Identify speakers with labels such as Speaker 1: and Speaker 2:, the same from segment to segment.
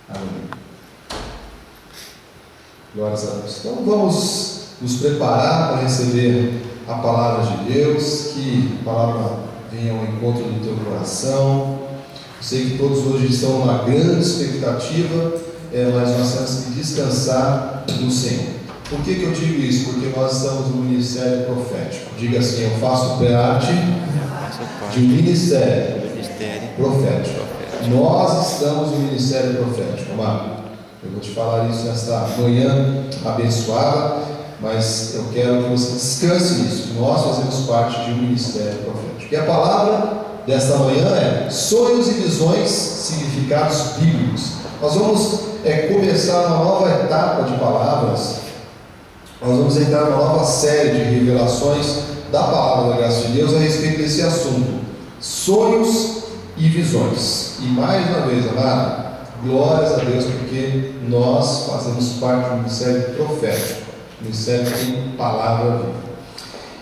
Speaker 1: Amém. Glórias a Deus. Então vamos nos preparar para receber a palavra de Deus, que a palavra venha ao encontro do teu coração. Eu sei que todos hoje estão numa grande expectativa, mas nós temos que descansar no Senhor. Por que eu digo isso? Porque nós estamos no ministério profético. Diga assim: eu faço parte de um ministério profético. Nós estamos no ministério profético, amado. Eu vou te falar isso nesta manhã abençoada, mas eu quero que você descanse nisso. Nós fazemos parte de um ministério profético. E a palavra desta manhã é sonhos e visões, significados bíblicos. Nós vamos começar uma nova etapa de palavras. Nós vamos entrar numa nova série de revelações da palavra da graça de Deus a respeito desse assunto: sonhos e visões. E mais uma vez, amado, glórias a Deus, porque nós fazemos parte do ministério profético, ministério que tem palavra viva.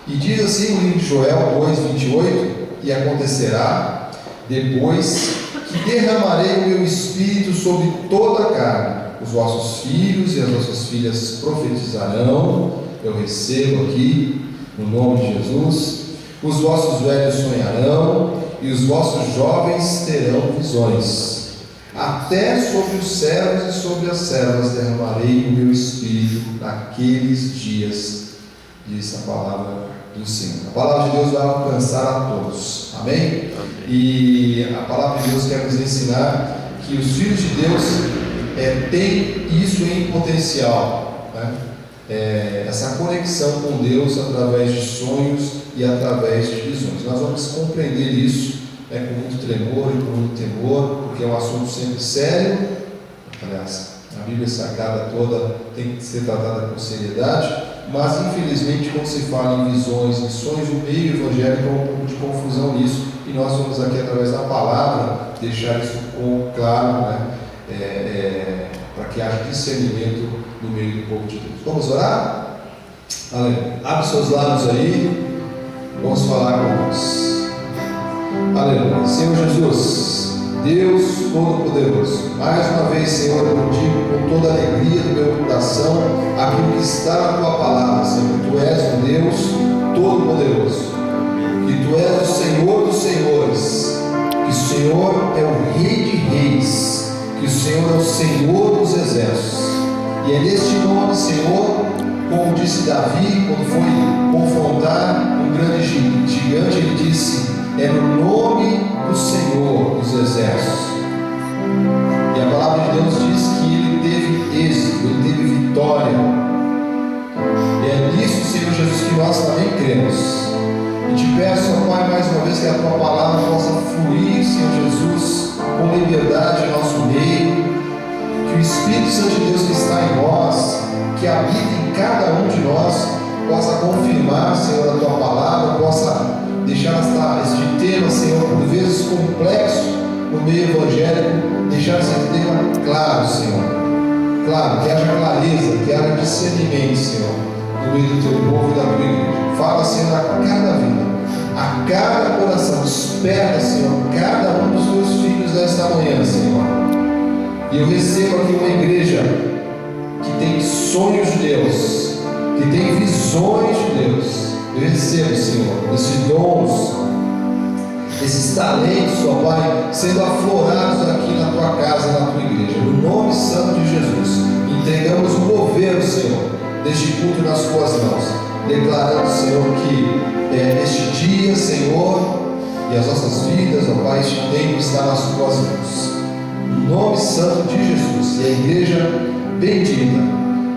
Speaker 1: E diz assim o livro de Joel 2:28: e acontecerá depois que derramarei o meu espírito sobre toda a carne. Os vossos filhos e as vossas filhas profetizarão. Eu recebo aqui, no nome de Jesus. Os vossos velhos sonharão, e os vossos jovens terão visões. Até sobre os servos e sobre as servas derramarei o meu espírito naqueles dias, diz a palavra do Senhor. A palavra de Deus vai alcançar a todos. Amém?
Speaker 2: Amém.
Speaker 1: E a palavra de Deus quer nos ensinar que os filhos de Deus têm isso em potencial, né? Essa conexão com Deus através de sonhos e através de visões. Nós vamos compreender isso com muito tremor e com muito temor, porque é um assunto sempre sério. Aliás, a Bíblia Sagrada toda tem que ser tratada com seriedade, mas infelizmente quando se fala em visões, em sonhos, o meio evangélico há um pouco de confusão nisso, e nós vamos aqui através da palavra deixar isso claro, né? Para que haja discernimento no meio do povo de Deus. Vamos orar? Aleluia. Abre seus lábios aí, vamos falar com Deus. Aleluia. Senhor Jesus, Deus Todo-Poderoso, mais uma vez, Senhor, eu digo com toda a alegria do meu coração aquilo que está na Tua palavra, Senhor. Tu és o Deus Todo-Poderoso, que Tu és o Senhor dos Senhores, que o Senhor é o Rei de Reis, que o Senhor é o Senhor dos Exércitos. E é neste nome, Senhor, como disse Davi, quando foi confrontar um grande gigante, ele disse: é no nome do Senhor dos Exércitos. E a palavra de Deus diz que ele teve êxito, ele teve vitória. E é nisso, Senhor Jesus, que nós também cremos. E te peço, ó Pai, mais uma vez, que a Tua palavra possa fluir, Senhor Jesus, com liberdade em nosso meio. Que o Espírito Santo de Deus que está em nós, que habita em cada um de nós, possa confirmar, Senhor, a Tua palavra, possa deixar este tema, Senhor, por vezes complexo no meio evangélico, deixar esse tema claro, Senhor. Claro, que haja clareza, que haja discernimento, Senhor, no meio do Teu povo e da Tua igreja. Fala, Senhor, a cada vida, a cada coração. Desperta, Senhor, cada um dos Teus filhos nesta manhã, Senhor. E eu recebo aqui uma igreja que tem sonhos de Deus, que tem visões de Deus. Eu recebo, Senhor, esses dons, esses talentos, ó Pai, sendo aflorados aqui na Tua casa, na Tua igreja. No nome santo de Jesus, entregamos o governo, Senhor, deste culto nas Tuas mãos, declarando, Senhor, que este dia, Senhor, e as nossas vidas, ó Pai, este tempo está nas Tuas mãos. No nome santo de Jesus. E a igreja bendita,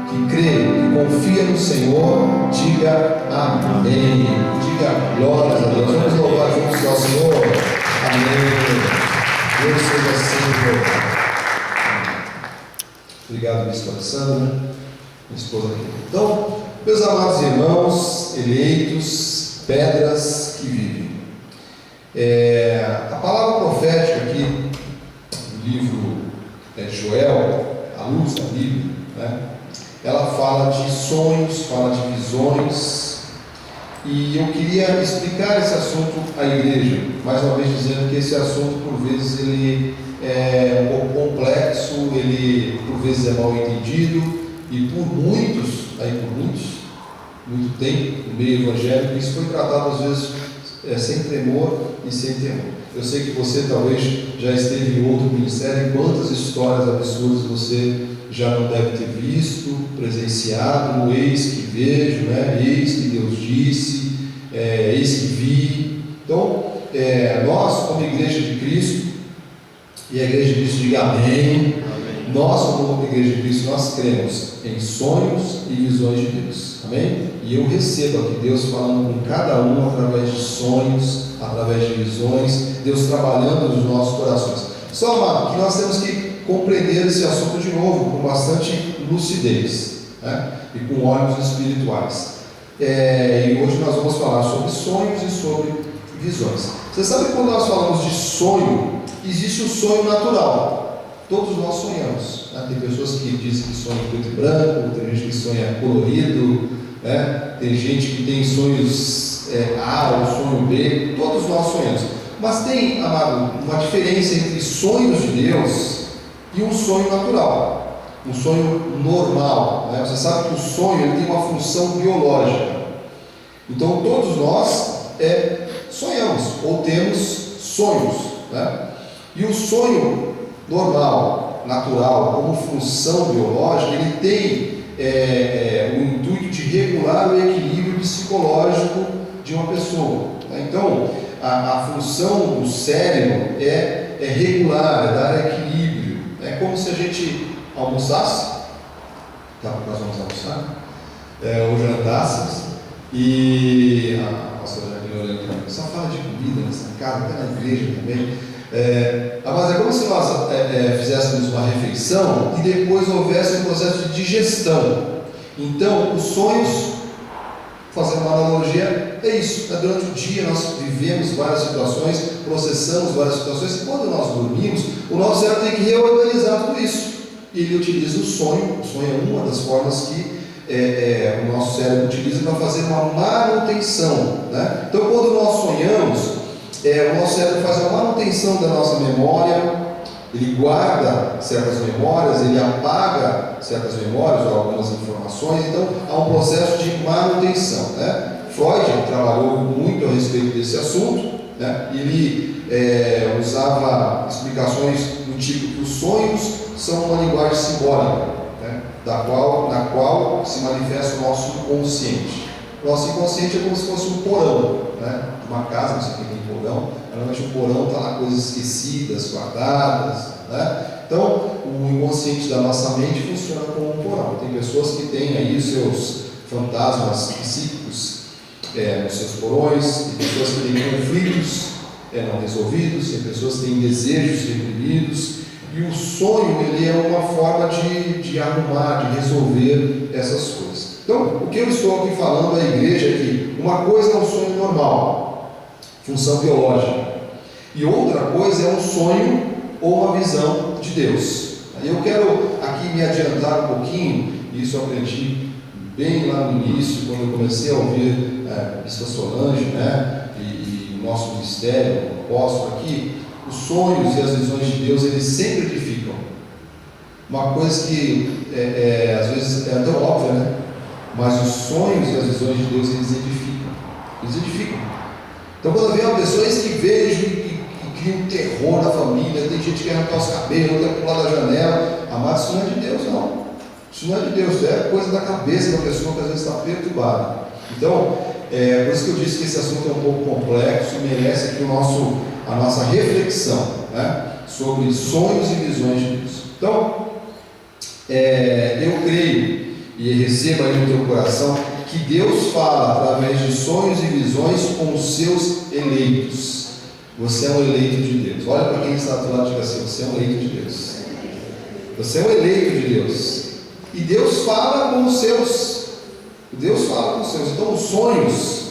Speaker 1: que crê, que confia no Senhor, diga amém. Diga glórias a Deus. Vamos louvar juntos ao Senhor. Amém. Deus seja assim louvado. Obrigado, Bispo Alessandro, minha esposa aqui. Então, meus amados irmãos, eleitos, pedras que vivem. A palavra profética aqui do livro de Joel, à luz da Bíblia, né? Ela fala de sonhos, fala de visões, e eu queria explicar esse assunto à igreja, mais uma vez dizendo que esse assunto, por vezes, ele é um pouco complexo, ele ele por vezes é mal entendido, e por muitos, muito tempo no meio evangélico, isso foi tratado às vezes sem tremor e sem temor. Eu sei que você talvez já esteve em outro ministério, e quantas histórias absurdas você já não deve ter visto, presenciado, no eis que vejo, né? Eis que Deus disse, eis que vi. Então, nós, como Igreja de Cristo, e a Igreja de Cristo diga amém, nós, como Igreja de Cristo, nós cremos em sonhos e visões de Deus, amém? E eu recebo aqui Deus falando com cada um através de sonhos, através de visões, Deus trabalhando nos nossos corações. Só, amado, que nós temos que compreender esse assunto de novo, com bastante lucidez, né? E com olhos espirituais. E hoje nós vamos falar sobre sonhos e sobre visões. Você sabe que quando nós falamos de sonho, existe o sonho natural. Todos nós sonhamos, né? Tem pessoas que dizem que sonham preto e branco, tem gente que sonha colorido, né? Tem gente que tem sonhos A ou sonho B, todos nós sonhamos. Mas tem, amado, uma diferença entre sonhos de Deus e um sonho natural, um sonho normal, né? Você sabe que o sonho ele tem uma função biológica. Então todos nós sonhamos ou temos sonhos, né? E o sonho normal, natural, como função biológica, ele tem o intuito de regular o equilíbrio psicológico de uma pessoa, né? Então a função do cérebro é regular, é dar equilíbrio. É como se a gente almoçasse, nós vamos almoçar, ou jantássemos, e a pastora Jacqueline só fala de comida nessa casa, até na igreja também. Mas é como se nós fizéssemos uma refeição e depois houvesse um processo de digestão. Então, os sonhos, fazendo uma analogia, é isso. Durante o dia nós vivemos várias situações, processamos várias situações, e quando nós dormimos, o nosso cérebro tem que reorganizar tudo isso. E ele utiliza o sonho é uma das formas que o nosso cérebro utiliza para fazer uma manutenção, né? Então, quando nós sonhamos, o nosso cérebro faz a manutenção da nossa memória, ele guarda certas memórias, ele apaga certas memórias ou algumas informações. Então há um processo de manutenção, né? Freud trabalhou muito a respeito desse assunto, né? Ele usava explicações do tipo que os sonhos são uma linguagem simbólica, né? na qual se manifesta o nosso inconsciente. O nosso inconsciente é como se fosse um porão, né? Uma casa, não sei quem tem porão, normalmente o porão está lá coisas esquecidas, guardadas, né? Então, o inconsciente da nossa mente funciona como um porão. Tem pessoas que têm aí os seus fantasmas psíquicos nos seus porões, tem pessoas que têm conflitos não resolvidos, tem pessoas que têm desejos reprimidos, e o sonho ele é uma forma de arrumar, de resolver essas coisas. Então, o que eu estou aqui falando à igreja é que uma coisa é um sonho normal, função biológica, e outra coisa é um sonho ou uma visão de Deus. Eu quero aqui me adiantar um pouquinho, e isso eu aprendi bem lá no início, quando eu comecei a ouvir a Bispa Solange, né, e o nosso ministério, o apóstolo aqui. Os sonhos e as visões de Deus, eles sempre edificam. Uma coisa que às vezes é tão óbvia, né? Mas os sonhos e as visões de Deus, eles edificam. Eles edificam. Então, quando vem uma pessoa, eles que vejam e cria um terror na família, tem gente que quer arrancar os cabelos, quer pular da janela. Amado, isso não é de Deus, não. Isso não é de Deus, é coisa da cabeça da pessoa que às vezes está perturbada. Então, por isso que eu disse que esse assunto é um pouco complexo, merece aqui a nossa reflexão, né, sobre sonhos e visões de Deus. Então, eu creio e recebo aí no teu coração que Deus fala através de sonhos e visões com os seus eleitos. Você é um eleito de Deus. Olha para quem está do lado e diga assim: você é um eleito de Deus. Você é um eleito de Deus. E Deus fala com os seus. Deus fala com os seus. Então, os sonhos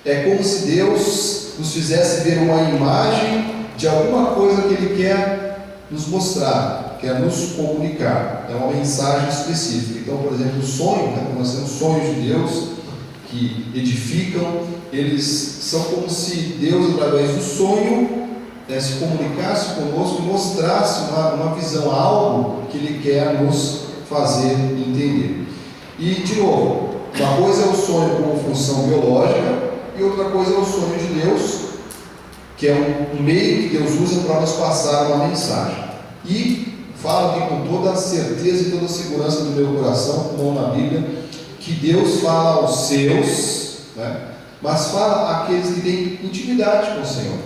Speaker 1: é como se Deus nos fizesse ver uma imagem de alguma coisa que Ele quer nos mostrar, quer nos comunicar. É uma mensagem específica. Então, por exemplo, o sonho, né, nós temos sonhos de Deus que edificam. Eles são como se Deus, através do sonho, se comunicasse conosco e mostrasse uma visão, algo que Ele quer nos fazer entender. E, de novo, uma coisa é o sonho como função biológica e outra coisa é o sonho de Deus, que é um meio que Deus usa para nos passar uma mensagem. E falo aqui com toda a certeza e toda a segurança do meu coração, como na Bíblia, que Deus fala aos seus, né? Mas fala àqueles que têm intimidade com o Senhor.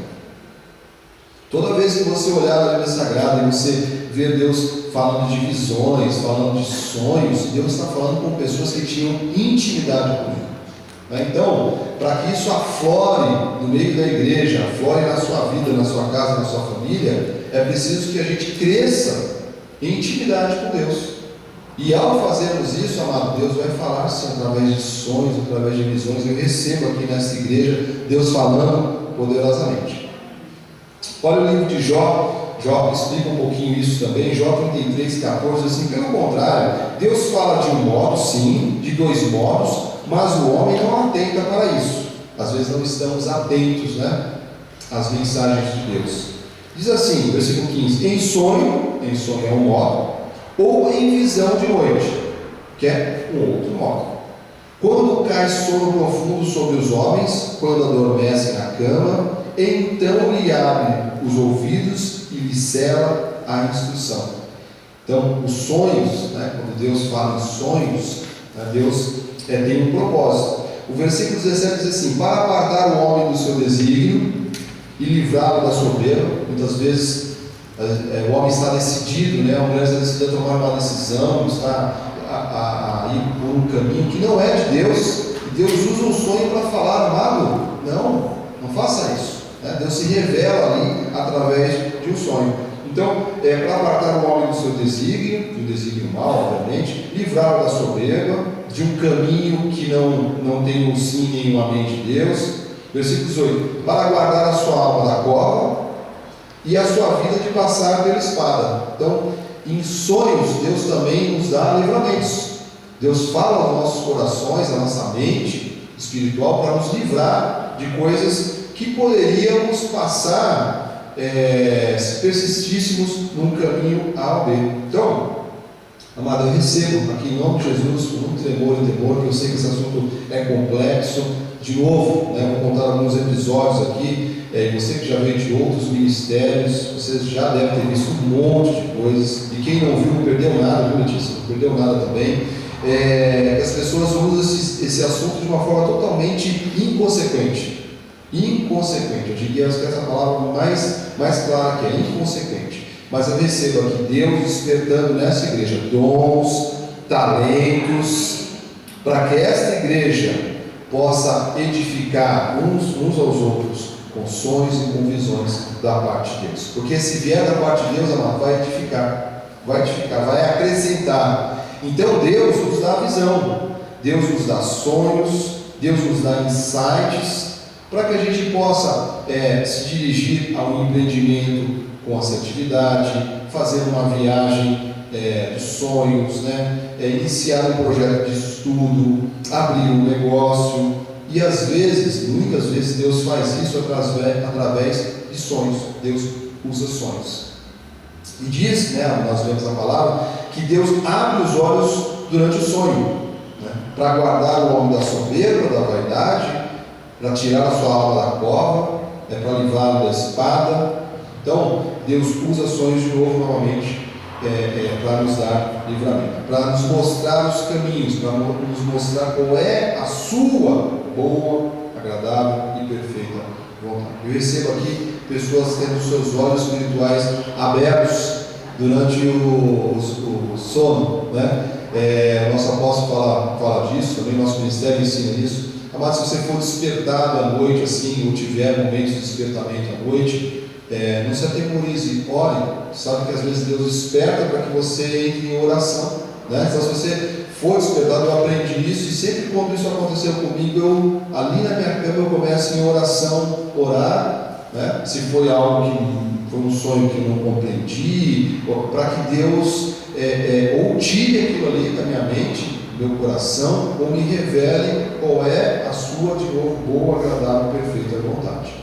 Speaker 1: Toda vez que você olhar na Bíblia Sagrada e você ver Deus falando de visões, falando de sonhos, Deus está falando com pessoas que tinham intimidade com Ele. Então, para que isso aflore no meio da igreja, aflore na sua vida, na sua casa, na sua família, é preciso que a gente cresça em intimidade com Deus. E ao fazermos isso, amado, Deus vai falar sim, através de sonhos, através de visões. Eu recebo aqui nessa igreja Deus falando poderosamente. Olha o livro de Jó. Jó explica um pouquinho isso também. Jó 33:14, assim, pelo contrário, Deus fala de um modo, sim, de dois modos, mas o homem não atenta para isso. Às vezes não estamos atentos, né, às mensagens de Deus. Diz assim, versículo 15: em sonho é um modo, ou em visão de noite, que é um outro modo. Quando cai sono profundo sobre os homens, quando adormecem na cama, então lhe abre os ouvidos e lhe cela a instrução. Então, os sonhos, né, quando Deus fala em sonhos, né, Deus tem um propósito. O versículo 17 diz assim: para apartar o homem do seu desígnio e livrá-lo da soberba. Muitas vezes o homem está decidido, né, a mulher está decidida a tomar uma decisão, está a ir por um caminho que não é de Deus, e Deus usa um sonho para falar: amado, não faça isso, né? Deus se revela ali através de um sonho. Então, para apartar o homem do seu desígnio, de um desígnio mau, obviamente, livrá-lo da soberba, de um caminho que não tem um sim nem um amém de Deus. Versículo 18: para guardar a sua alma da cova e a sua vida de passar pela espada. Então, em sonhos, Deus também nos dá livramentos. Deus fala aos nossos corações, à nossa mente espiritual, para nos livrar de coisas que poderíamos passar se persistíssemos num caminho A ou B. Então, amado, eu recebo aqui em nome de Jesus, com muito tremor e temor, que eu sei que esse assunto é complexo. De novo, né, vou contar alguns episódios aqui. Você que já veio de outros ministérios, você já deve ter visto um monte de coisas. E quem não viu, não perdeu nada, viu, Letícia? Não perdeu nada também. As pessoas usam esse assunto de uma forma totalmente inconsequente. Eu diria que essa palavra mais clara que é inconsequente. Mas eu recebo aqui Deus despertando nessa igreja dons, talentos, para que esta igreja possa edificar uns aos outros com sonhos e com visões da parte de Deus. Porque se vier da parte de Deus, amado, vai edificar, vai acrescentar. Então Deus nos dá visão, Deus nos dá sonhos, Deus nos dá insights, para que a gente possa se dirigir a um empreendimento com assertividade, fazer uma viagem de sonhos, né? Iniciar um projeto de estudo, abrir um negócio. E às vezes, muitas vezes, Deus faz isso através de sonhos. Deus usa sonhos. E diz, né, nós vemos a palavra, que Deus abre os olhos durante o sonho, né, para guardar o homem da soberba, da vaidade, para tirar a sua alma da cova, para livrá-lo da espada. Então, Deus usa sonhos de novo, novamente, para nos dar livramento, para nos mostrar os caminhos, para nos mostrar qual é a sua boa, agradável e perfeita vontade. Eu recebo aqui pessoas tendo seus olhos espirituais abertos durante o sono, né? Nosso apóstolo fala disso, também nosso ministério ensina isso. Mas se você for despertado à noite, assim, ou tiver momentos de despertamento à noite, não se atemorize, ore. Sabe que às vezes Deus desperta para que você entre em oração, né? Então, se você for despertado, eu aprendi isso, e sempre quando isso aconteceu comigo, ali na minha cama eu começo em oração, orar, né? Se foi algo que foi um sonho que eu não compreendi, para que Deus ou tire aquilo ali da minha mente, do meu coração, ou me revele qual é a sua, de novo, boa, agradável, perfeita vontade.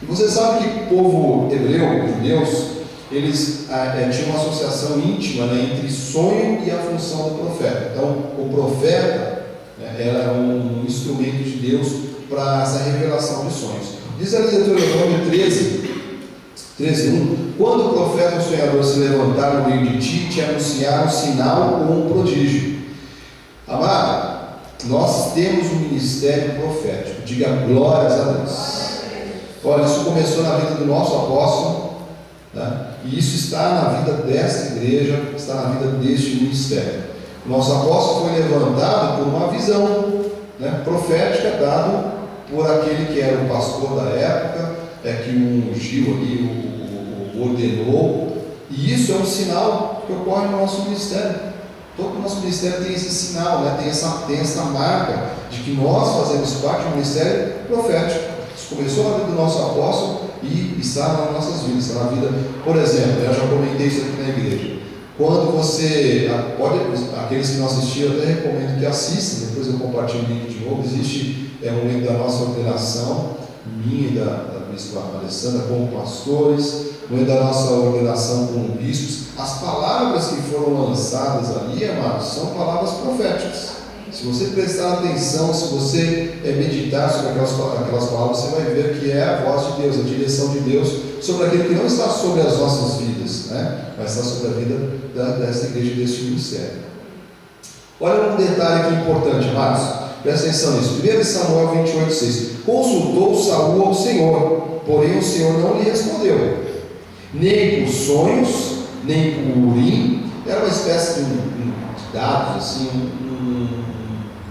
Speaker 1: E você sabe que o povo hebreu, os judeus, eles tinham uma associação íntima, né, entre sonho e a função do profeta. Então, o profeta, né, era um instrumento de Deus para essa revelação de sonhos. Diz ali em Deuteronômio 13:1: quando o profeta ou sonhador se levantar no meio de ti, te anunciar um sinal ou um prodígio. Amado, nós temos um ministério profético. Diga glórias a Deus. Olha, isso começou na vida do nosso apóstolo, né? E isso está na vida desta igreja, está na vida deste ministério. O nosso apóstolo foi levantado por uma visão, né, profética, dada por aquele que era o pastor da época, que o ungiu ali, o ordenou. E isso é um sinal que ocorre no nosso ministério. Todo o nosso ministério tem esse sinal, né? tem essa marca de que nós fazemos parte de um ministério profético. Isso começou na vida do nosso apóstolo e está nas nossas vidas, está na vida. Por exemplo, eu já comentei isso aqui na igreja. Quando você, aqueles que não assistiram, eu até recomendo que assistam, depois eu compartilho o link de novo. Existe um momento da nossa ordenação, minha e da bispa Alessandra, como pastores, no meio da nossa ordenação como bispos. As palavras que foram lançadas ali, amados, são palavras proféticas. Se você prestar atenção, se você meditar sobre aquelas palavras, você vai ver que é a voz de Deus, a direção de Deus sobre aquilo que não está sobre as nossas vidas, né? Mas está sobre a vida desta igreja, deste ministério. Olha um detalhe aqui importante, amados, presta atenção nisso. 1 Samuel 28:6: consultou Saul ao Senhor, porém o Senhor não lhe respondeu, nem por sonhos, nem por urim. Era uma espécie de dados, assim, um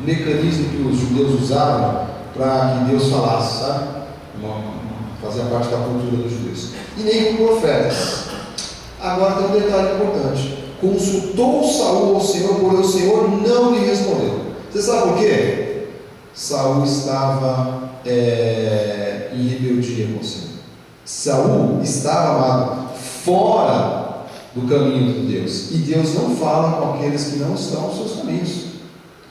Speaker 1: mecanismo que os judeus usavam para que Deus falasse, sabe? Fazia parte da cultura dos judeus. E nem por profetas. Agora tem um detalhe importante: consultou Saul ao Senhor, porém o Senhor não lhe respondeu. Você sabe por quê? Saul estava em rebeldia com o Senhor. Saul estava, amado, fora do caminho de Deus. E Deus não fala com aqueles que não estão nos seus caminhos.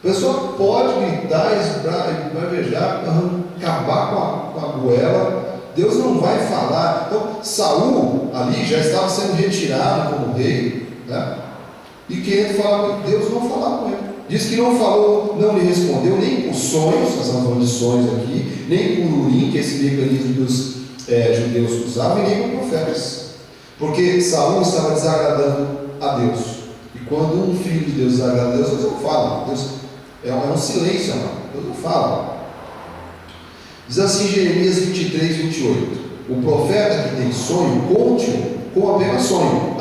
Speaker 1: A pessoa pode gritar, esbravejar, acabar com a goela. Deus não vai falar. Então, Saul ali já estava sendo retirado como rei, né? E querendo falar com Deus, não falar com ele. Diz que não falou, não lhe respondeu, nem por sonhos, nós estamos falando de sonhos aqui, nem por urim, que é esse mecanismo que os judeus usavam, e nem por profetas. Porque Saul estava desagradando a Deus. E quando um filho de Deus desagrada a Deus, Deus não fala. Deus, é um silêncio, amado. Deus não fala. Diz assim Jeremias 23:28: o profeta que tem sonho, conte-o com apenas sonho.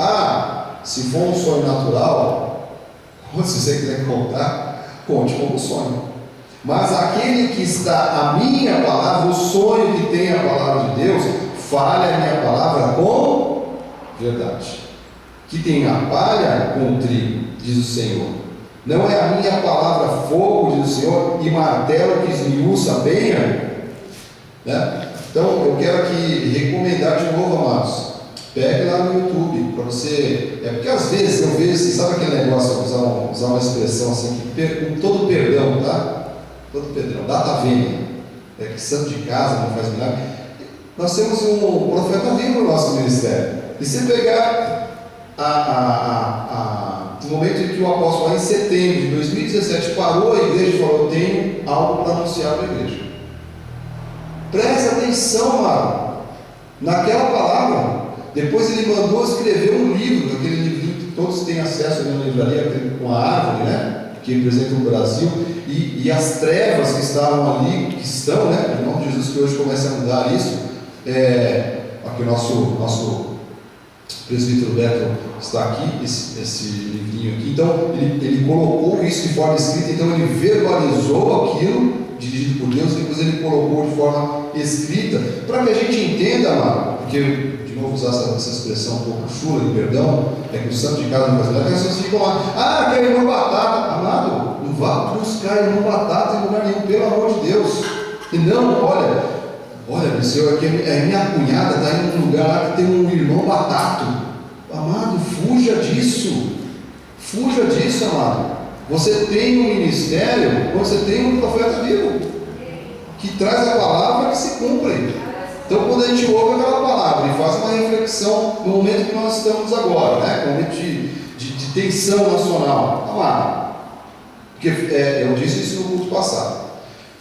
Speaker 1: Se for um sonho natural, se você quiser contar, conte como sonho. Mas aquele que está a minha palavra, o sonho que tem a palavra de Deus, fale a minha palavra com verdade. Que tem a palha com o trigo, diz o Senhor. Não é a minha palavra fogo, diz o Senhor, e martelo que esmiuça a penha? Né? Então eu quero aqui recomendar de novo, amados, pegue lá no YouTube para você. Porque às vezes eu vejo, sabe aquele negócio, usar uma expressão assim, com todo perdão, tá? Todo perdão, data vênia, que santo de casa não faz milagre. Nós temos um profeta vivo no nosso ministério. E se pegar o momento em que o apóstolo, lá em setembro de 2017, parou a igreja e falou: eu tenho algo para anunciar para a igreja. Presta atenção, mano, naquela palavra. Depois ele mandou escrever um livro, aquele livrinho que todos têm acesso na livraria, com a árvore, né, que representa o Brasil, e as trevas que estavam ali, que estão, né, em nome de Jesus, que hoje começa a mudar isso. Aqui o nosso presbítero Beto está aqui, esse livrinho aqui. Então ele colocou isso de forma escrita, então ele verbalizou aquilo, dirigido por Deus, depois ele colocou de forma escrita, para que a gente entenda, amado, porque, de novo, usar essa expressão um pouco chula de perdão, que o santo de casa não faz milagre, as pessoas ficam lá: quer irmão batata. Amado, não vá buscar irmão batata em lugar nenhum, pelo amor de Deus. E não, olha, Senhor, aqui a minha cunhada está em um lugar lá que tem um irmão batato. Amado, fuja disso, amado. Você tem um ministério, você tem um profeta vivo, que traz a palavra que se cumpre. Então, quando a gente ouve aquela palavra e faz uma reflexão no momento que nós estamos agora, né? No momento de tensão nacional, amado, porque eu disse isso no culto passado.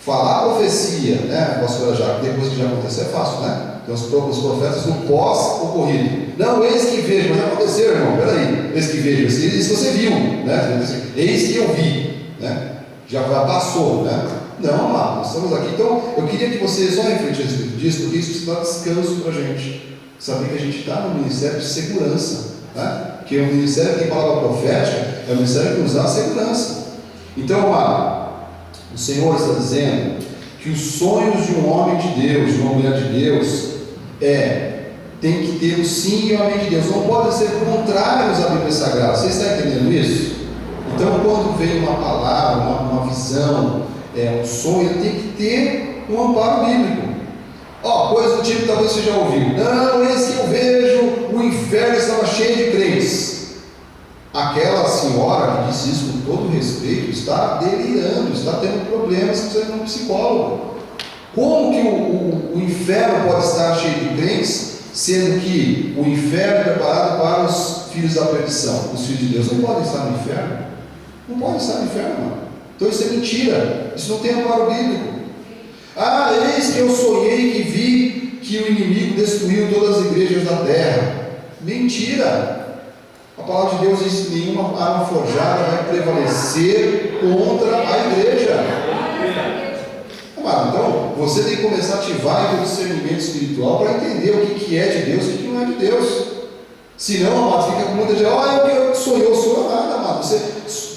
Speaker 1: Falar profecia, né, pastora Jaque, depois que já aconteceu é fácil, né? Então os profetas no pós-ocorrido. Não, eis que vejo, mas já aconteceu, irmão, peraí, eis que vejo, isso você viu, né? Eis que eu vi, né? Já passou, né? Não, amado, nós estamos aqui. Então, eu queria que você só refletisse a respeito disso, porque isso precisa dar descanso para a gente. Saber que a gente está no ministério de segurança, né? Que o ministério que tem palavra profética é o ministério que nos dá segurança. Então, amado, o Senhor está dizendo que os sonhos de um homem de Deus, de uma mulher de Deus, tem que ter o sim e o amém de Deus. Não podem ser contrários à Bíblia Sagrada. Você está entendendo isso? Então, quando vem uma palavra, uma visão, um sonho, tem que ter um amparo bíblico. Coisa do tipo que talvez você já ouviu. Não, esse que eu vejo, o inferno estava cheio de crentes. Aquela senhora que disse isso com todo respeito está delirando, está tendo problemas, precisa de um psicólogo. Como que o inferno pode estar cheio de crentes, sendo que o inferno é preparado para os filhos da perdição? Os filhos de Deus não podem estar no inferno. Não podem estar no inferno, mano. Então isso é mentira. Isso não tem amparo bíblico. Eis que eu sonhei que vi que o inimigo destruiu todas as igrejas da terra. Mentira. A palavra de Deus diz que nenhuma arma forjada vai prevalecer contra a igreja. Então, você tem que começar a ativar o discernimento espiritual para entender o que é de Deus e o que não é de Deus. Senão, amado, fica com muita gente, eu sonhou nada, amado. Você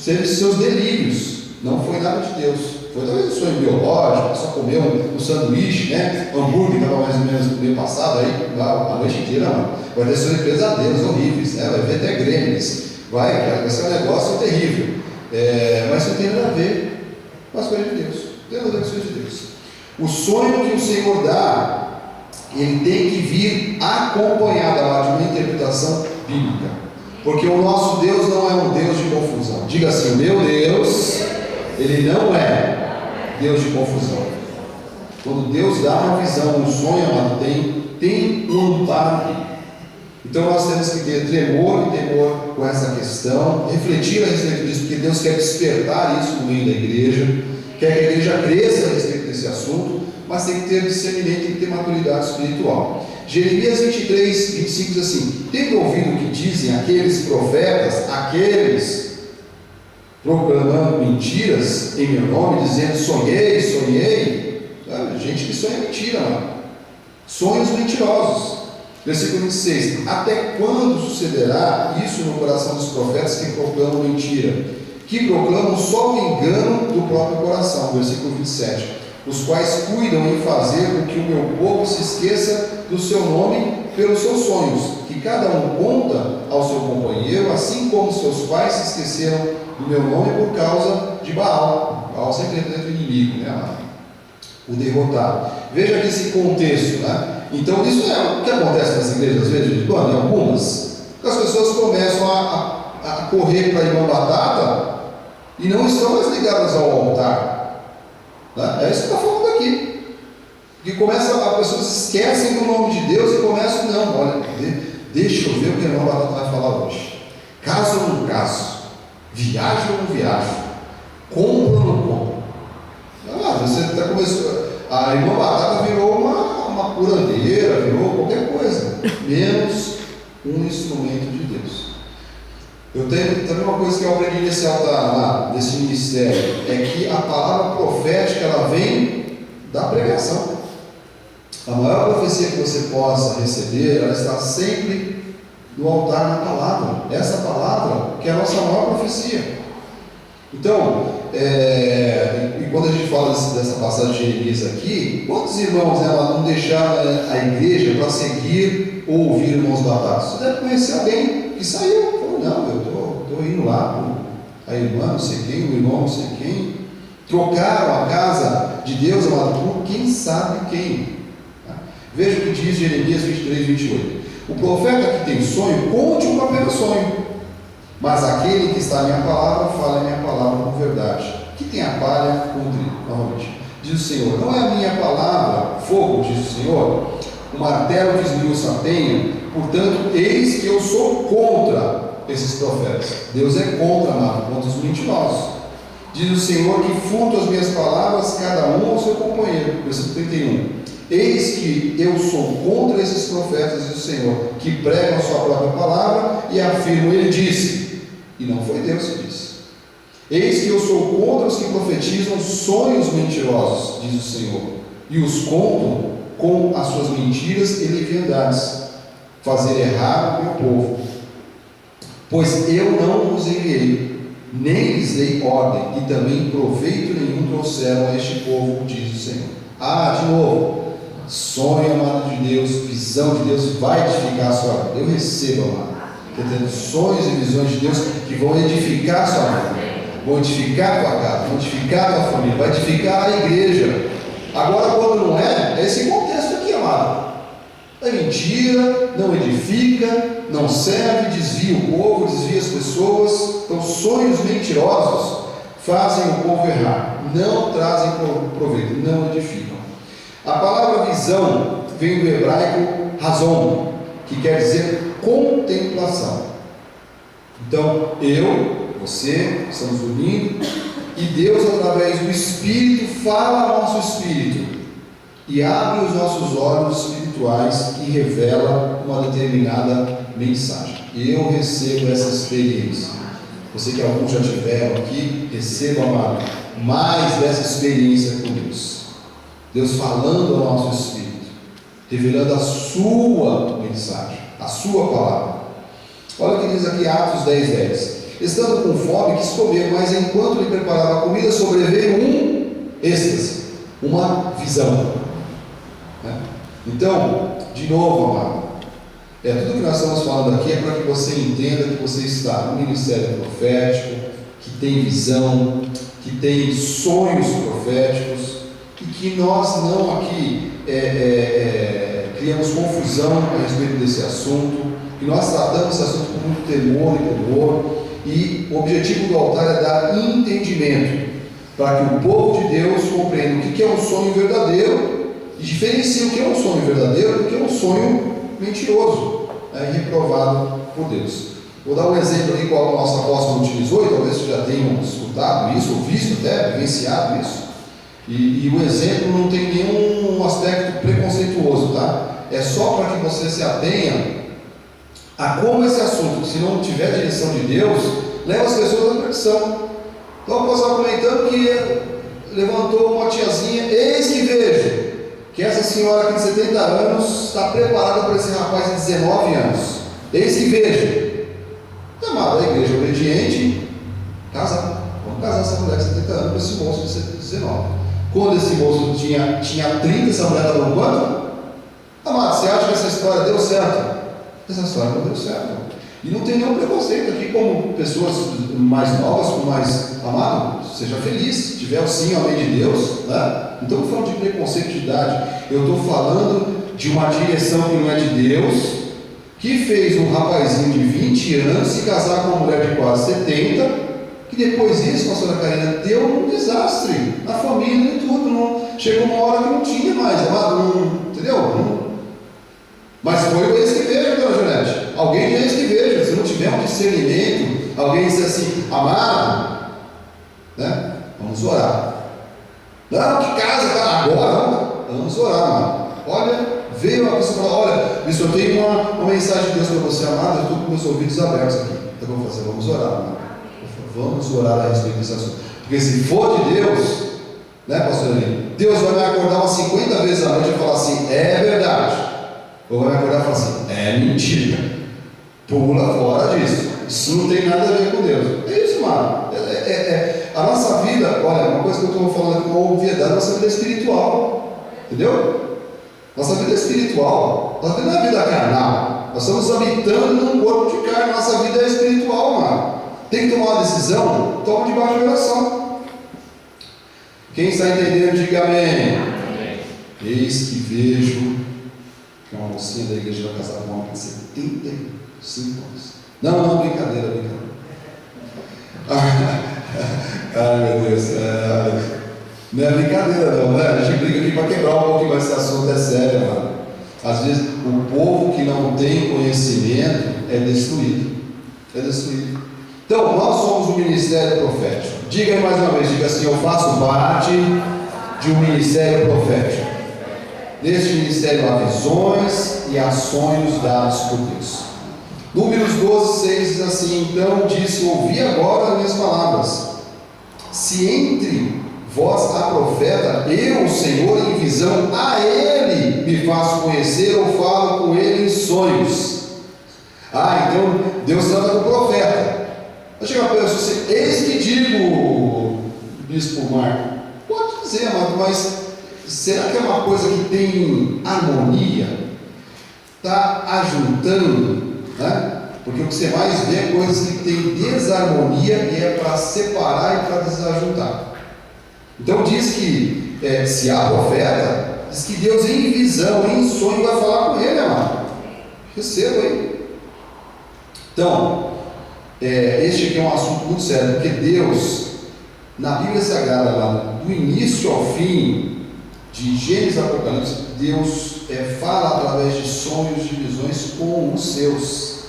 Speaker 1: teve seus delírios. Não foi nada de Deus. Foi talvez um sonho biológico, só comeu um sanduíche, né? Hambúrguer que estava mais ou menos no mês passado, aí a noite inteira, mano. Vai ter sonhos pesadelos horríveis, né? Vai ver até grêmios. Vai ser um negócio terrível. Mas não tem nada a ver com as coisas de Deus. Não tem nada a ver com as coisas de Deus. O sonho que o Senhor dá, ele tem que vir acompanhado de uma interpretação bíblica. Porque o nosso Deus não é um Deus de confusão. Diga assim: meu Deus, ele não é Deus de confusão. Quando Deus dá uma visão, um sonho, amado, tem um amparo. Então nós temos que ter tremor e temor com essa questão, refletir a respeito disso, porque Deus quer despertar isso no meio da igreja, quer que a igreja cresça a respeito desse assunto, mas tem que ter discernimento, tem que ter maturidade espiritual. Jeremias 23, 25 diz assim: tendo ouvido o que dizem aqueles profetas, proclamando mentiras em meu nome, dizendo sonhei, gente que sonha mentira, mano. Sonhos mentirosos. Versículo 26: até quando sucederá isso no coração dos profetas que proclamam mentira, que proclamam só o engano do próprio coração? Versículo 27: os quais cuidam em fazer com que o meu povo se esqueça do seu nome pelos seus sonhos, que cada um conta ao seu companheiro, assim como seus pais se esqueceram do meu nome por causa de Baal. Baal sempre representa o inimigo, né? O derrotado. Veja aqui esse contexto, né? Então isso é o que acontece nas igrejas às vezes, em algumas, as pessoas começam a correr para a irmã batata e não estão mais ligadas ao altar, né? É isso que está falando aqui. Que começa, as pessoas esquecem do nome de Deus e começam, não, olha, deixa eu ver o que a irmã batata vai falar hoje. Caso ou não caso, viajo ou não viajo, compro ou não compro. Você está começando, a irmã batata virou uma curandeira, virou qualquer coisa, menos um instrumento de Deus. Eu tenho também uma coisa que eu aprendi nesse ministério, é que a palavra profética, ela vem da pregação. A maior profecia que você possa receber, ela está sempre no altar na palavra. Essa palavra que é a nossa maior profecia. Então, e quando a gente fala dessa passagem de Jeremias aqui, quantos irmãos não deixaram a igreja para seguir ou ouvir irmãos batatas? Você deve conhecer alguém que saiu, falou: não, eu estou indo lá, a irmã não sei quem, o irmão não sei quem. Trocaram a casa de Deus, amado, por quem sabe quem. Veja o que diz Jeremias 23, 28. O profeta que tem sonho, conte-o apenas sonho. Mas aquele que está na minha palavra, fala a minha palavra com verdade. Que tem a palha com o trigo. Novamente. Diz o Senhor: não é a minha palavra fogo, diz o Senhor. o martelo que esmiuça a penha. Portanto, eis que eu sou contra esses profetas. Deus é contra, amado, contra os mentirosos. Diz o Senhor que furto as minhas palavras, cada um ao seu companheiro. Versículo 31. Eis que eu sou contra esses profetas, diz o Senhor, que pregam a sua própria palavra e afirmam, ele disse, e não foi Deus que disse. Eis que eu sou contra os que profetizam sonhos mentirosos, diz o Senhor, e os contam com as suas mentiras e leviandades, fazer errar o meu povo. Pois eu não os enviei, nem lhes dei ordem, e também proveito nenhum trouxeram a este povo, diz o Senhor. De novo, sonho, amado de Deus, visão de Deus vai edificar a sua vida. Eu recebo, amado, tendo sonhos e visões de Deus que vão edificar a sua vida, vão edificar a tua casa, vão edificar a tua família, vai edificar a igreja. Agora, quando não é esse contexto aqui, amado. É mentira, não edifica, não serve, desvia o povo, desvia as pessoas. Então, sonhos mentirosos fazem o povo errar, não trazem proveito, não edificam. A palavra visão vem do hebraico razon, que quer dizer contemplação. Então, você, estamos unindo, e Deus, através do Espírito, fala ao nosso espírito e abre os nossos olhos espirituais e revela uma determinada mensagem. Eu recebo essa experiência. Você que alguns já tiveram aqui, receba, amado, mais dessa experiência com Deus. Deus falando ao nosso espírito, revelando a sua mensagem, a sua palavra. Olha o que diz aqui Atos 10:10. Estando com fome, quis comer, mas enquanto lhe preparava a comida, sobreveio um êxtase, uma visão. Então, de novo, amado, tudo que nós estamos falando aqui é para que você entenda que você está no ministério profético, que tem visão, que tem sonhos proféticos, e que nós não aqui criamos confusão a respeito desse assunto, que nós tratamos esse assunto com muito temor e temor, e o objetivo do altar é dar entendimento, para que o povo de Deus compreenda o que é um sonho verdadeiro, e diferencie o que é um sonho verdadeiro do que é um sonho mentiroso, reprovado por Deus. Vou dar um exemplo aqui qual o nosso apóstolo utilizou, e talvez vocês já tenham escutado isso, ou visto até, vivenciado isso. E o exemplo não tem nenhum aspecto preconceituoso, tá? É só para que você se atenha a como esse assunto, se não tiver direção de Deus, leva as pessoas à perdição. Então, o apóstolo comentando que levantou uma tiazinha, eis que vejo que essa senhora aqui de 70 anos está preparada para esse rapaz de 19 anos. Eis que vejo. Amado, a igreja obediente, casar. Vamos casar essa mulher de 70 anos com esse moço de 19. Quando esse moço tinha 30, essa mulher estava com quanto? Amado, você acha que essa história deu certo? Essa história não deu certo. E não tem nenhum preconceito aqui, como pessoas mais novas, com mais amado, seja feliz, se tiver o sim, amém de Deus, né? Não estou falando de preconceito de idade, eu estou falando de uma direção que não é de Deus, que fez um rapazinho de 20 anos se casar com uma mulher de quase 70, que depois disso, pastora Karina, deu um desastre na família e tudo, não, chegou uma hora que não tinha mais, amado, não, entendeu? Não. Mas foi o ex que veja, dona Janete. Alguém de ex que veja, se não tiver um discernimento, alguém diz assim, amado, né? Vamos orar. Não, que casa, cara, agora, vamos orar, amado. Olha, veio a pessoa e falou, olha, eu tenho uma mensagem de Deus para você, amado, eu estou com meus ouvidos abertos aqui. Então eu vou fazer, vamos orar, amado. Vamos orar a respeito desse assunto. Porque se for de Deus, né, pastor Aline, Deus vai me acordar umas 50 vezes à noite e falar assim, é verdade. Ou vai me acordar e falar assim, é mentira. Pula fora disso. Isso não tem nada a ver com Deus. É isso, mano. A nossa vida, olha, uma coisa que eu estou falando aqui com obviedade, a nossa vida é espiritual. Entendeu? Nossa vida é espiritual. Nossa vida não é vida carnal. Nós estamos habitando num corpo de carne. Nossa vida é espiritual, mano. Tem que tomar uma decisão, toma debaixo de oração. Quem está entendendo, diga amém. Eis que vejo que uma mocinha da igreja vai casar com um homem de 75 anos. Não, brincadeira. Ai, meu Deus. Não é brincadeira não, né? A gente briga aqui para quebrar um pouquinho, mas esse assunto é sério, mano. Às vezes o povo que não tem conhecimento é destruído. É destruído. Então, nós somos o ministério profético. Diga aí mais uma vez, diga assim: eu faço parte de um ministério profético. Neste ministério há visões e há sonhos dados por Deus. Números 12, 6 diz assim: então disse, ouvi agora as minhas palavras. Se entre vós há profeta, eu, o Senhor, em visão, a ele me faço conhecer ou falo com ele em sonhos. Então Deus trata com o profeta. Vai chegar para você assim: eis que digo, bispo Marco. Pode dizer, amado, mas será que é uma coisa que tem harmonia? Está ajuntando, né? Porque o que você mais vê é coisas que tem desarmonia e é para separar e para desajuntar. Então diz que se há profeta, diz que Deus em visão, em sonho vai falar com ele, amado. Receba aí. Então, este aqui é um assunto muito sério, porque Deus, na Bíblia Sagrada, lá, do início ao fim, de Gênesis a Apocalipse, Deus fala através de sonhos, de visões com os seus,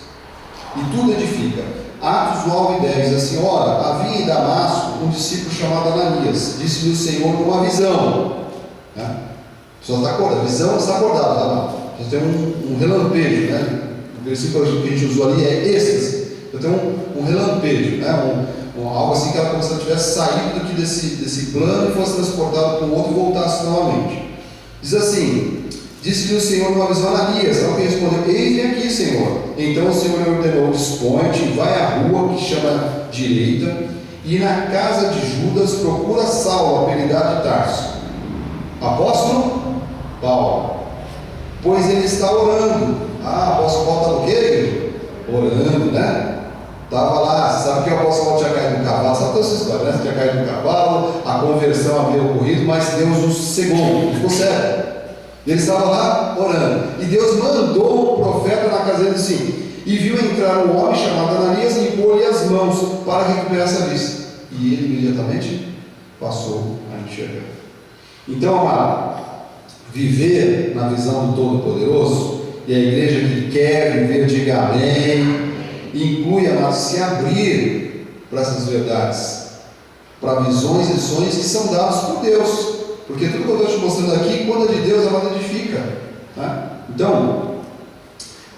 Speaker 1: e tudo edifica. Atos 9 e 10 diz assim: ora, havia em Damasco um discípulo chamado Ananias, disse-lhe o Senhor numa visão, né? Só está acordado, a visão está acordada, tá? Já tem um relampejo, né? O versículo que a gente usou ali é êxtase. Eu tenho um relampejo, né? Algo assim que ela como se ela tivesse saído daqui desse plano e fosse transportado para o outro e voltasse novamente. Diz assim: disse-lhe o Senhor numa visão, Ananias. Ela respondeu: eis-me aqui, Senhor. Então o Senhor lhe ordenou: dispõe-te, vai à rua que chama Direita, e na casa de Judas procura Saulo, apelidado de Tarso, apóstolo Paulo, pois ele está orando. Apóstolo Paulo está no quê? Orando, né? Estava lá, sabe que o apóstolo Paulo tinha caído do cavalo, sabe toda essa história, né? Tinha caído do cavalo, a conversão havia ocorrido, mas Deus o cegou, ele ficou cego. Ele estava lá orando, e Deus mandou o profeta na casa dele assim, e viu entrar um homem chamado Ananias e impor-lhe as mãos para recuperar essa vista, e ele imediatamente passou a enxergar. Então, amado, viver na visão do Todo-Poderoso, e a igreja que quer viver, diga amém, inclui, amado, se abrir para essas verdades, para visões e sonhos que são dados por Deus, porque tudo que eu estou te mostrando aqui, quando é de Deus, amado, edifica, né? Então,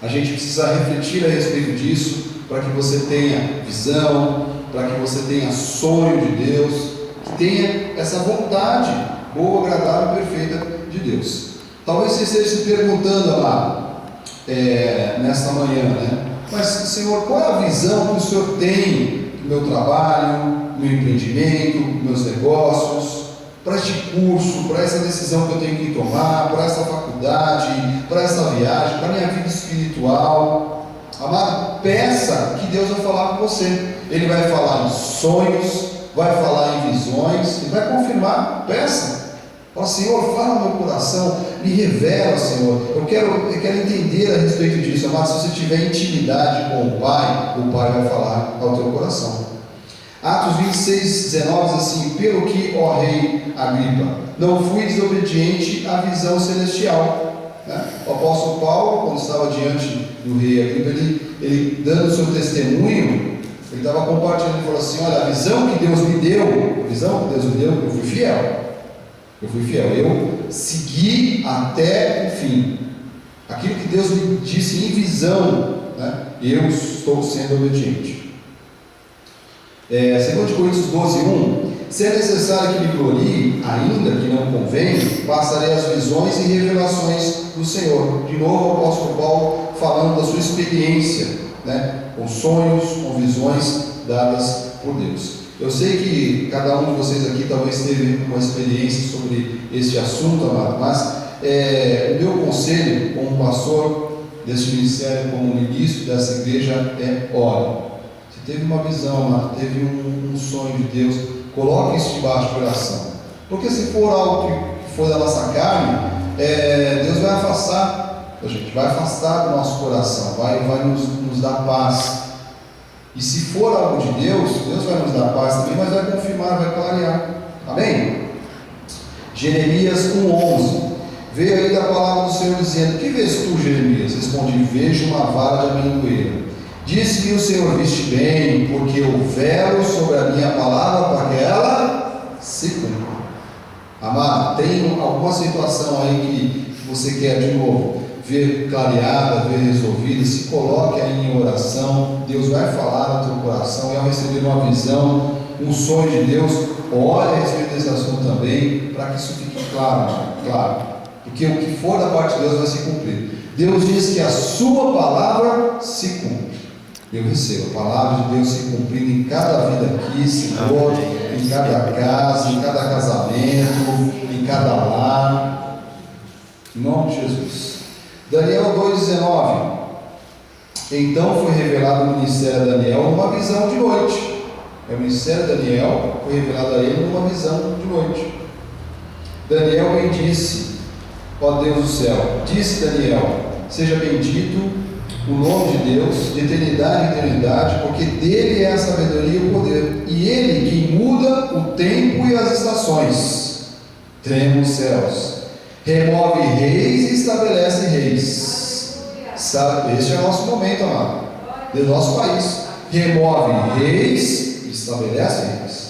Speaker 1: a gente precisa refletir a respeito disso, para que você tenha visão, para que você tenha sonho de Deus, que tenha essa vontade boa, agradável e perfeita de Deus. Talvez você esteja se perguntando, amado, nesta manhã, né? Mas, Senhor, qual é a visão que o Senhor tem do meu trabalho, do meu empreendimento, dos meus negócios, para este curso, para essa decisão que eu tenho que tomar, para essa faculdade, para essa viagem, para a minha vida espiritual? Amado, peça que Deus vai falar com você. Ele vai falar em sonhos, vai falar em visões, e vai confirmar. Peça. Fala: Senhor, fala no meu coração, me revela, Senhor, eu quero entender a respeito disso. Amado, se você tiver intimidade com o Pai vai falar ao teu coração. Atos 26, 19 diz assim: pelo que, ó rei Agripa, não fui desobediente à visão celestial. O apóstolo Paulo, quando estava diante do rei Agripa, ele dando o seu testemunho, ele estava compartilhando, ele falou assim: olha, a visão que Deus me deu, eu fui fiel. Eu segui até o fim. Aquilo que Deus me disse em visão, né? Eu estou sendo obediente. 2 Coríntios 12, 1: se é necessário que me glorie, ainda que não convém, passarei as visões e revelações do Senhor. De novo o apóstolo Paulo falando da sua experiência, né? Com sonhos, com visões dadas por Deus. Eu sei que cada um de vocês aqui talvez teve uma experiência sobre este assunto, amado, mas o meu conselho como pastor deste ministério, como ministro dessa igreja, é: ore. Se teve uma visão, amado, teve um sonho de Deus, coloque isso debaixo do coração, porque se for algo que for da nossa carne, Deus vai afastar a gente, vai afastar do nosso coração, vai nos dar paz. E se for algo de Deus, Deus vai nos dar paz também, mas vai confirmar, vai clarear. Amém? Jeremias 1:11: Veio ainda a palavra do Senhor dizendo: que vês tu, Jeremias? Respondi: vejo uma vara de amendoeira. Disse-me o Senhor: viste bem, porque eu velo sobre a minha palavra para que ela se cumpra. Amado, tem alguma situação aí que você quer de novo ver clareada, ver resolvida? Se coloque aí em oração. Deus vai falar no teu coração, e ao receber uma visão, um sonho de Deus, ore a respeito desse assunto também, para que isso fique claro, claro, porque o que for da parte de Deus vai se cumprir. Deus diz que a sua palavra se cumpre. Eu recebo a palavra de Deus se cumprindo em cada vida aqui, Senhor, em cada casa, em cada casamento, em cada lar, em nome de Jesus. Daniel 2,19. Então foi revelado o ministério a Daniel numa visão de noite. O ministério de Daniel foi revelado a ele numa visão de noite. Daniel bem disse: ó Deus do céu, disse Daniel: seja bendito o nome de Deus, de eternidade em eternidade, porque dele é a sabedoria e o poder, e ele quem muda o tempo e as estações. Trema os céus, remove reis e estabelece reis. Este é o nosso momento, amado, do nosso país. Remove reis e estabelece reis.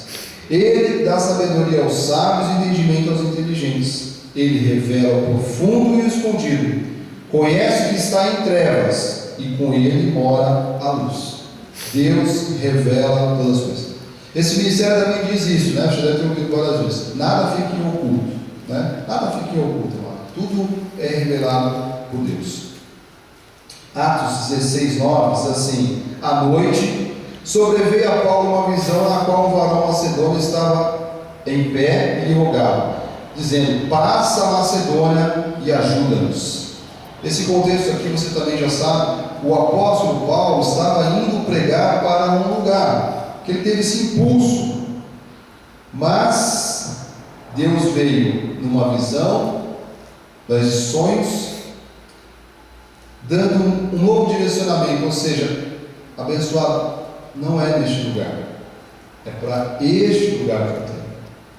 Speaker 1: Ele dá sabedoria aos sábios e entendimento aos inteligentes. Ele revela o profundo e o escondido. Conhece o que está em trevas, e com ele mora a luz. Deus revela todas as coisas. Esse ministério também diz isso, né? Você deve ter ouvido várias vezes: nada fica em oculto, né? Nada fica em oculto, mano. Tudo é revelado por Deus. Atos 16:9 diz assim: à noite sobreveio a Paulo uma visão, na qual um varão macedônio estava em pé e lhe rogava, dizendo: passa a Macedônia e ajuda-nos. Esse contexto aqui você também já sabe. O apóstolo Paulo estava indo pregar para um lugar, que ele teve esse impulso, mas Deus veio numa visão, das sonhos, dando um novo direcionamento. Ou seja, abençoado, não é neste lugar, é para este lugar que eu tenho,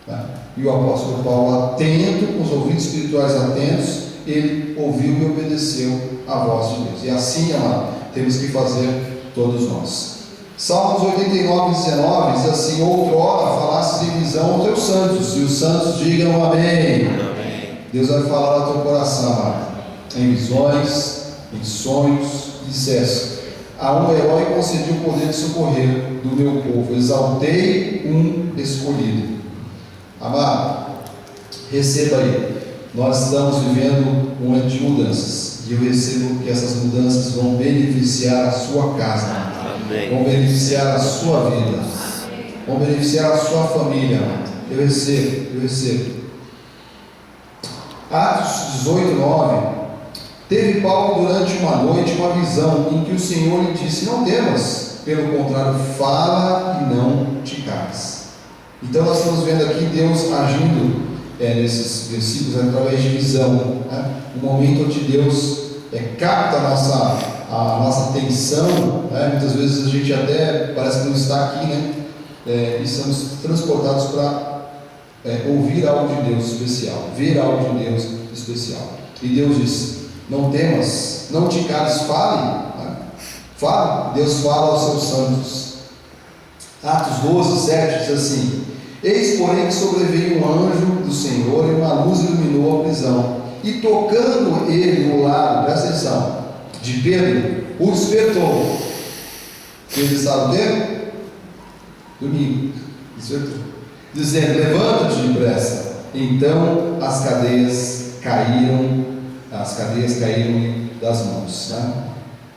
Speaker 1: tá? E o apóstolo Paulo, atento, com os ouvidos espirituais atentos, ele ouviu e obedeceu a voz de Deus. E assim, amado, temos que fazer todos nós. Salmos 89:19 diz assim: outrora falastes em visão aos teus santos, e os santos digam amém. Amém. Deus vai falar ao teu coração, amado, em visões, em sonhos, e disseste: a um herói concedi o poder de socorrer do meu povo, exaltei um escolhido. Amado, receba aí. Nós estamos vivendo um momento de mudanças, e eu recebo que essas mudanças vão beneficiar a sua casa, amém. Vão beneficiar a sua vida, vão beneficiar a sua família. Eu recebo. Atos 18:9. Teve Paulo durante uma noite uma visão em que o Senhor lhe disse: não temas, pelo contrário, fala e não te cales. Então nós estamos vendo aqui Deus agindo nesses versículos através de visão, né? Um momento onde Deus capta a nossa atenção, né? Muitas vezes a gente até parece que não está aqui, né? E somos transportados para ouvir algo de Deus especial, ver algo de Deus especial. E Deus diz: não temas, não te cales, fale, né? Fale. Deus fala aos seus santos. Atos 12:7 diz assim: eis, porém, que sobreveio um anjo do Senhor, e uma luz iluminou a prisão, e tocando ele no lado, presta atenção, de Pedro, o despertou. Ele estava o quê? Dormindo. Despertou, dizendo: levanta-te depressa. Então as cadeias caíram das mãos, né?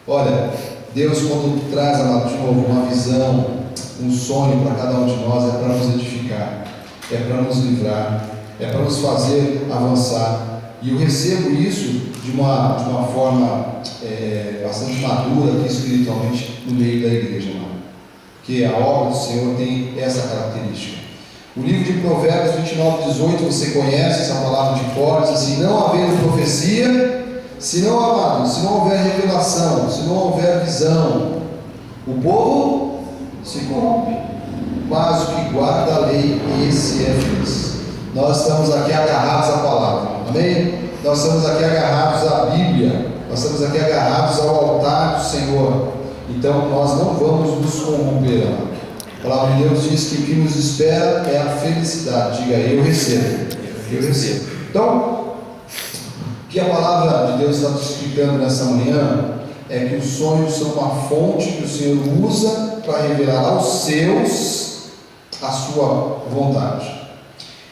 Speaker 1: Olha, Deus, quando traz, amado, de novo uma visão, um sonho para cada um de nós, é para nos edificar, é para nos livrar, é para nos fazer avançar. E eu recebo isso de uma forma bastante madura aqui espiritualmente no meio da igreja, amado. Porque a obra do Senhor tem essa característica. O livro de Provérbios 29:18, você conhece essa palavra de cor, diz assim: não havendo profecia, se não houver revelação, se não houver visão, o povo se corrompe, mas o que guarda a lei, esse é feliz. Nós estamos aqui agarrados à palavra, amém? nós estamos aqui agarrados à Bíblia, nós estamos aqui agarrados ao altar do Senhor. Então nós não vamos nos corromper, amado. A palavra de Deus diz que o que nos espera é a felicidade. Diga, eu recebo. Eu recebo. Então, o que a palavra de Deus está nos explicando nessa manhã é que os sonhos são uma fonte que o Senhor usa para revelar aos seus a sua vontade.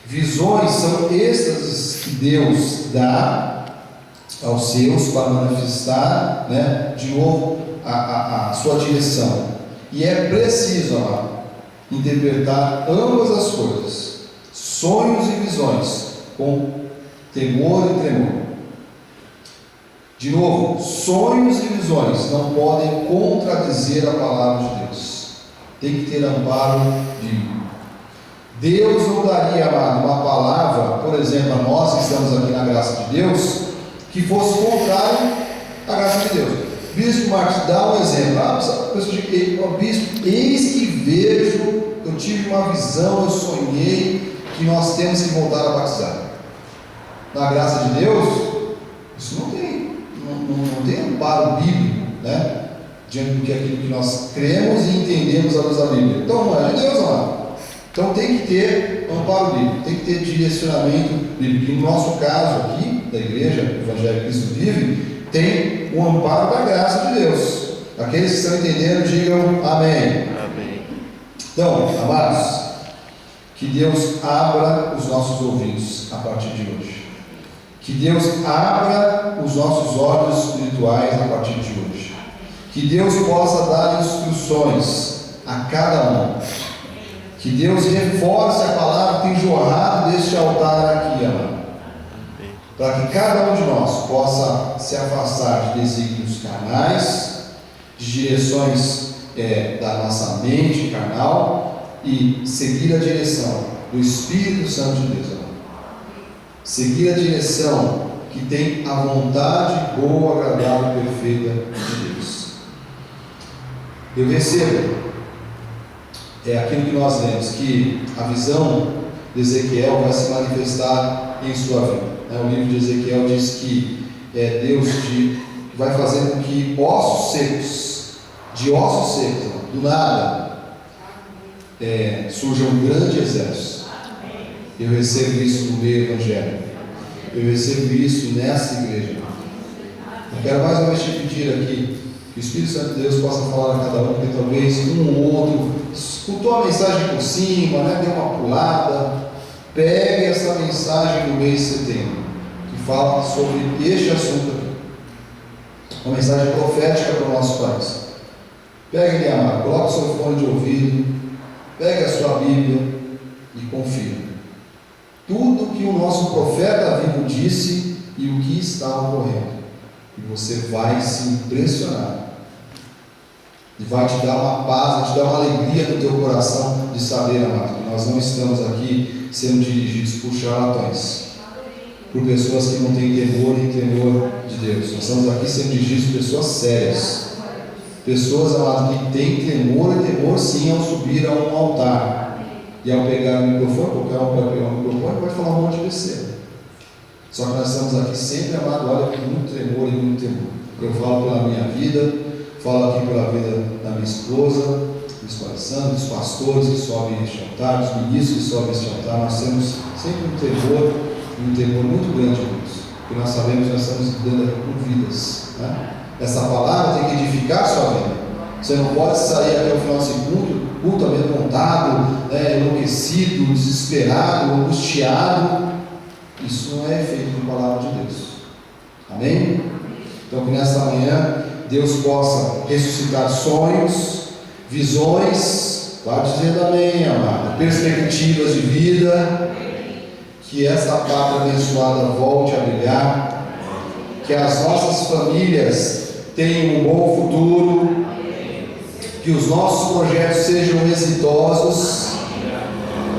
Speaker 1: Visões são êxtases que Deus dá aos seus para manifestar, de novo, a sua direção. E é preciso, amado, interpretar ambas as coisas, sonhos e visões, com temor e tremor. De novo, sonhos e visões não podem contradizer a palavra de Deus. Tem que ter amparo bíblico. Deus não daria, amado, uma palavra, por exemplo, a nós que estamos aqui na graça de Deus, que fosse contrário à graça de Deus. Bispo Marcos, dá um exemplo. Bispo, eis que vejo, eu tive uma visão, eu sonhei que nós temos que voltar a batizar. Na graça de Deus, isso não tem amparo bíblico, diante do que aquilo que nós cremos e entendemos à luz da Bíblia. Então não é de Deus, amado. Então tem que ter amparo bíblico, tem que ter direcionamento bíblico. No nosso caso aqui, da igreja Evangelho Cristo Vive, tem o amparo da graça de Deus. Aqueles que estão entendendo, digam amém. Amém. Então, amados, que Deus abra os nossos ouvidos a partir de hoje. Que Deus abra os nossos olhos espirituais a partir de hoje. Que Deus possa dar instruções a cada um. Que Deus reforce a palavra que tem jorrado deste altar aqui, amado. Para que cada um de nós possa se afastar de desígnios carnais, de direções da nossa mente carnal e seguir a direção do Espírito Santo de Deus, amado. Seguir a direção que tem a vontade boa, agradável e perfeita de Deus. Eu recebo aquilo que nós lemos, que a visão de Ezequiel vai se manifestar em sua vida. O livro de Ezequiel diz que Deus vai fazer com que ossos secos, de ossos secos, do nada, surja um grande exército. Eu recebo isso no meio evangélico. Eu recebo isso nessa igreja. Eu quero mais uma vez te pedir aqui que o Espírito Santo de Deus possa falar a cada um, porque talvez um ou outro escutou a mensagem por cima, deu uma pulada. Pegue essa mensagem do mês de setembro, que fala sobre este assunto aqui. Uma mensagem profética para o nosso país. Pegue ele, amado, coloque o seu fone de ouvido, pegue a sua Bíblia e confira. Tudo que o nosso profeta vivo disse e o que está ocorrendo. E você vai se impressionar. E vai te dar uma paz, vai te dar uma alegria no teu coração de saber, amado, que nós não estamos aqui sendo dirigidos por charlatões, por pessoas que não têm temor e temor de Deus. Nós estamos aqui sendo dirigidos por pessoas sérias. Pessoas, amado, que têm temor e temor sim ao subir a um altar. E ao pegar o microfone, qualquer um pode pegar o microfone, pode falar um monte de besteira. Só que nós estamos aqui sempre, amado, olha, com muito tremor e muito temor. Eu falo pela minha vida, falo aqui pela vida da minha esposa, do Espírito Santo, dos pastores que sobem este altar, dos ministros que sobem este altar. Nós temos sempre um temor muito grande, irmãos, porque nós sabemos que nós estamos lidando aqui com vidas. Essa palavra tem que edificar a sua vida. Você não pode sair até o final desse culto amedrontado, enlouquecido, desesperado, angustiado. Isso não é efeito da palavra de Deus. Amém? Então que nesta manhã Deus possa ressuscitar sonhos, visões, vai dizendo amém, amado, perspectivas de vida, que essa pátria abençoada volte a brilhar, que as nossas famílias tenham um bom futuro, que os nossos projetos sejam exitosos,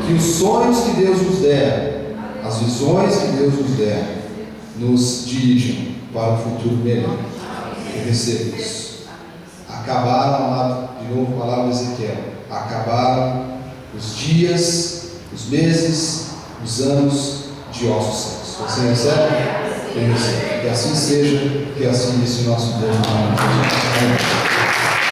Speaker 1: que os sonhos que Deus nos der, as visões que Deus nos der, nos dirijam para o futuro melhor. Que recebemos. Acabaram, amado, de novo a palavra de Ezequiel, acabaram os dias, os meses, os anos de ossos secos. Você recebe? Que assim seja, que assim disse o nosso Deus. Amém.